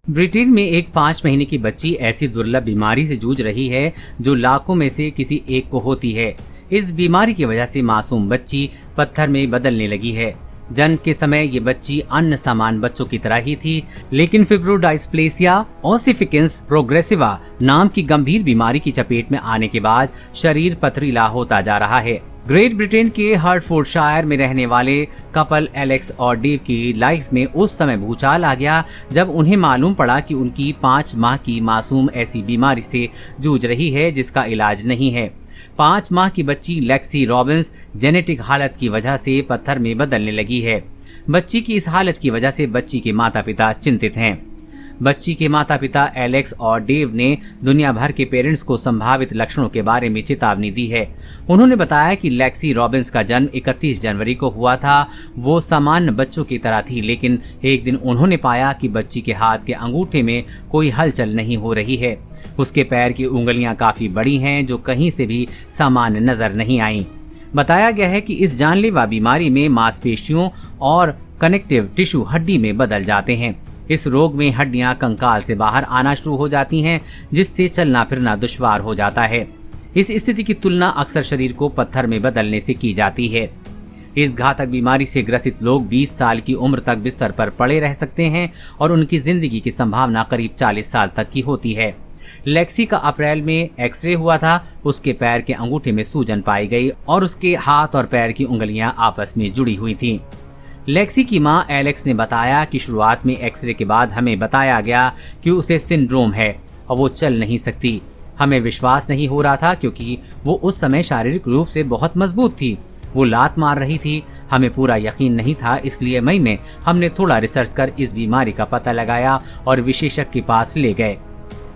Britain में एक 5 महीने की बच्ची ऐसी दुर्लभ बीमारी से जूझ रही है जो लाखों में से किसी एक को होती है। इस बीमारी की वजह से मासूम बच्ची पत्थर में बदलने लगी है। जन्म के समय ये बच्ची अन्य सामान्य बच्चों की तरह ही थी, लेकिन फिब्रोडाइस्प्लेसिया ओसिफिकेंस प्रोग्रेसिवा नाम की गंभीर बीमारी की चपेट में आने के बाद शरीर पथरीला होता जा रहा है। ग्रेट ब्रिटेन के हर्टफोर्डशायर में रहने वाले कपल एलेक्स और डेव की लाइफ में उस समय भूचाल आ गया जब उन्हें मालूम पड़ा कि उनकी 5 माह की मासूम ऐसी बीमारी से जूझ रही है जिसका इलाज नहीं है। 5 माह की बच्ची लेक्सी रॉबिन्स जेनेटिक हालत की वजह से पत्थर में बदलने लगी है। बच्ची की इस हालत की वजह से बच्ची के माता पिता चिंतित हैं। बच्ची के माता पिता एलेक्स और डेव ने दुनिया भर के पेरेंट्स को संभावित लक्षणों के बारे में चेतावनी दी है। उन्होंने बताया कि लेक्सी रॉबिन्स का जन्म 31 जनवरी को हुआ था। वो सामान्य बच्चों की तरह थी, लेकिन एक दिन उन्होंने पाया कि बच्ची के हाथ के अंगूठे में कोई हलचल नहीं हो रही है। उसके पैर की उंगलियां काफी बड़ी हैं जो कहीं से भी सामान्य नजर नहीं आई। बताया गया है कि इस जानलेवा बीमारी में मांसपेशियों और कनेक्टिव टिश्यू हड्डी में बदल जाते हैं। इस रोग में हड्डियां कंकाल से बाहर आना शुरू हो जाती हैं, जिससे चलना फिरना दुश्वार हो जाता है। इस स्थिति की तुलना अक्सर शरीर को पत्थर में बदलने से की जाती है। इस घातक बीमारी से ग्रसित लोग 20 साल की उम्र तक बिस्तर पर पड़े रह सकते हैं और उनकी जिंदगी की संभावना करीब 40 साल तक की होती है। लेक्सी का अप्रैल में एक्सरे हुआ था। उसके पैर के अंगूठे में सूजन पाई गई और उसके हाथ और पैर की उंगलियां आपस में जुड़ी हुई थीं। लेक्सी की मां एलेक्स ने बताया कि शुरुआत में एक्सरे के बाद हमें बताया गया कि उसे सिंड्रोम है और वो चल नहीं सकती। हमें विश्वास नहीं हो रहा था क्योंकि वो उस समय शारीरिक रूप से बहुत मजबूत थी। वो लात मार रही थी। हमें पूरा यकीन नहीं था, इसलिए मई में हमने थोड़ा रिसर्च कर इस बीमारी का पता लगाया और विशेषज्ञ के पास ले गए।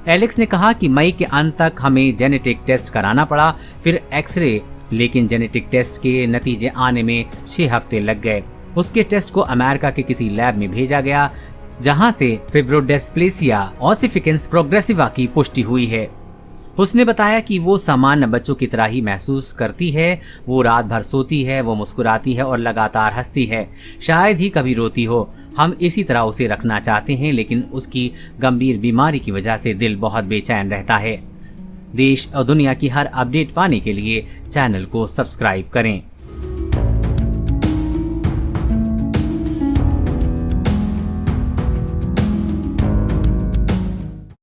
एलेक्स ने कहा कि मई के अंत तक हमें जेनेटिक टेस्ट कराना पड़ा, फिर एक्सरे, लेकिन जेनेटिक टेस्ट के नतीजे आने में 6 हफ्ते लग गए। उसके टेस्ट को अमेरिका के किसी लैब में भेजा गया जहां से फिब्रोडाइस्प्लेसिया ओसिफिकेंस प्रोग्रेसिवा की पुष्टि हुई है। उसने बताया कि वो सामान्य बच्चों की तरह ही महसूस करती है। वो रात भर सोती है, वो मुस्कुराती है और लगातार हंसती है। शायद ही कभी रोती हो। हम इसी तरह उसे रखना चाहते हैं, लेकिन उसकी गंभीर बीमारी की वजह से दिल बहुत बेचैन रहता है। देश और दुनिया की हर अपडेट पाने के लिए चैनल को सब्सक्राइब करें।